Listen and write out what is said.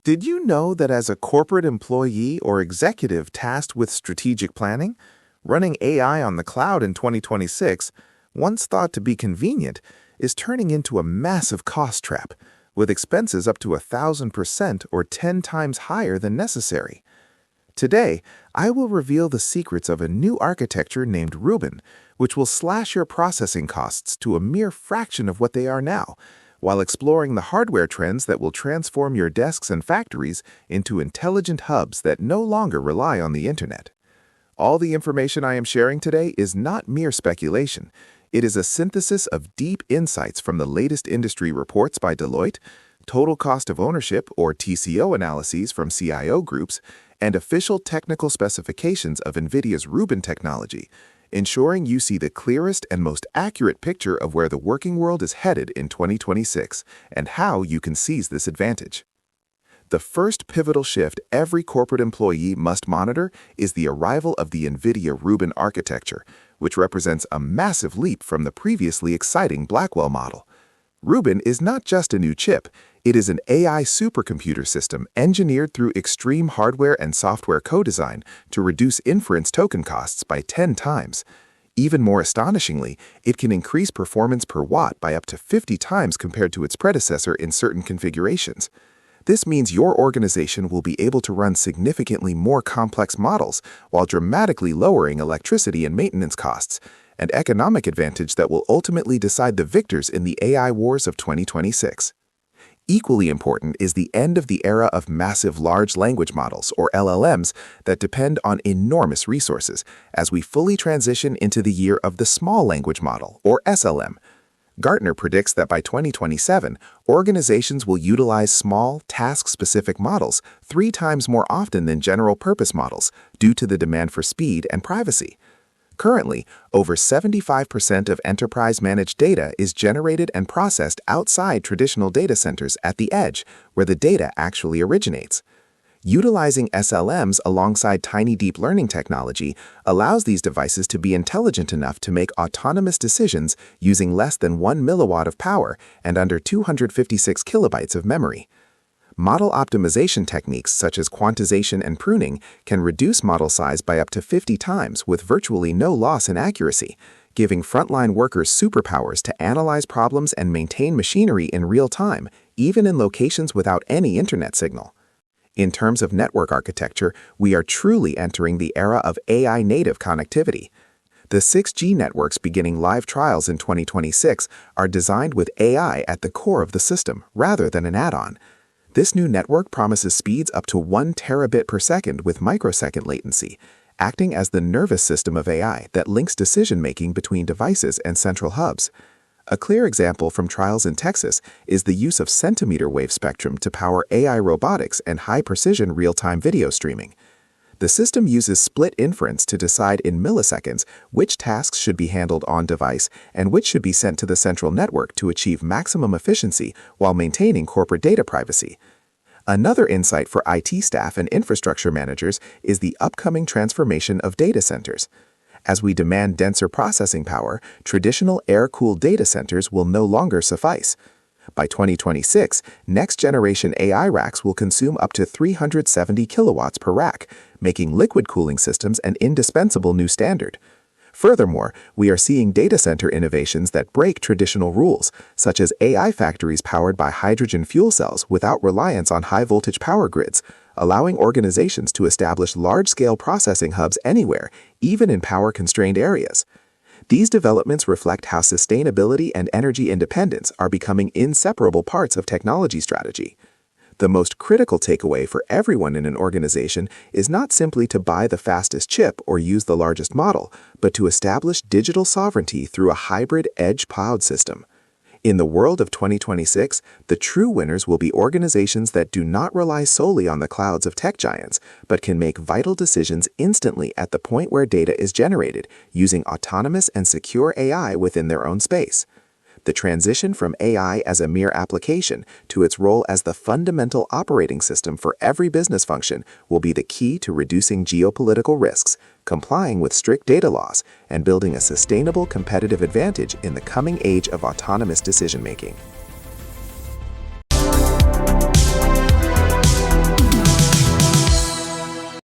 Did you know that as a corporate employee or executive tasked with strategic planning, running AI on the cloud in 2026, once thought to be convenient, is turning into a massive cost trap, with expenses up to 1,000% or 10 times higher than necessary? Today, I will reveal the secrets of a new architecture named Rubin, which will slash your processing costs to a mere fraction of what they are now, while exploring the hardware trends that will transform your desks and factories into intelligent hubs that no longer rely on the internet. All the information I am sharing today is not mere speculation. It is a synthesis of deep insights from the latest industry reports by Deloitte, total cost of ownership or TCO analyses from CIO groups, and official technical specifications of NVIDIA's Rubin technology, ensuring you see the clearest and most accurate picture of where the working world is headed in 2026 and how you can seize this advantage. The first pivotal shift every corporate employee must monitor is the arrival of the NVIDIA Rubin architecture, which represents a massive leap from the previously exciting Blackwell model. Rubin is not just a new chip, it is an AI supercomputer system engineered through extreme hardware and software co-design to reduce inference token costs by 10 times. Even more astonishingly, it can increase performance per watt by up to 50 times compared to its predecessor in certain configurations. This means your organization will be able to run significantly more complex models while dramatically lowering electricity and maintenance costs, an economic advantage that will ultimately decide the victors in the AI wars of 2026. Equally important is the end of the era of massive large language models, or LLMs, that depend on enormous resources, as we fully transition into the year of the small language model, or SLM. Gartner predicts that by 2027, organizations will utilize small, task-specific models 3 times more often than general-purpose models due to the demand for speed and privacy. Currently, over 75% of enterprise-managed data is generated and processed outside traditional data centers at the edge, where the data actually originates. Utilizing SLMs alongside tiny deep learning technology allows these devices to be intelligent enough to make autonomous decisions using less than 1 milliwatt of power and under 256 kilobytes of memory. Model optimization techniques such as quantization and pruning can reduce model size by up to 50 times with virtually no loss in accuracy, giving frontline workers superpowers to analyze problems and maintain machinery in real time, even in locations without any internet signal. In terms of network architecture, we are truly entering the era of AI-native connectivity. The 6G networks beginning live trials in 2026 are designed with AI at the core of the system rather than an add-on. This new network promises speeds up to 1 terabit per second with microsecond latency, acting as the nervous system of AI that links decision-making between devices and central hubs. A clear example from trials in Texas is the use of centimeter wave spectrum to power AI robotics and high-precision real-time video streaming. The system uses split inference to decide in milliseconds which tasks should be handled on-device and which should be sent to the central network to achieve maximum efficiency while maintaining corporate data privacy. Another insight for IT staff and infrastructure managers is the upcoming transformation of data centers. As we demand denser processing power, traditional air-cooled data centers will no longer suffice. By 2026, next-generation AI racks will consume up to 370 kilowatts per rack, making liquid cooling systems an indispensable new standard. Furthermore, we are seeing data center innovations that break traditional rules, such as AI factories powered by hydrogen fuel cells without reliance on high-voltage power grids, allowing organizations to establish large-scale processing hubs anywhere, even in power-constrained areas. These developments reflect how sustainability and energy independence are becoming inseparable parts of technology strategy. The most critical takeaway for everyone in an organization is not simply to buy the fastest chip or use the largest model, but to establish digital sovereignty through a hybrid edge cloud system. In the world of 2026, the true winners will be organizations that do not rely solely on the clouds of tech giants, but can make vital decisions instantly at the point where data is generated, using autonomous and secure AI within their own space. The transition from AI as a mere application to its role as the fundamental operating system for every business function will be the key to reducing geopolitical risks, complying with strict data laws, and building a sustainable competitive advantage in the coming age of autonomous decision-making.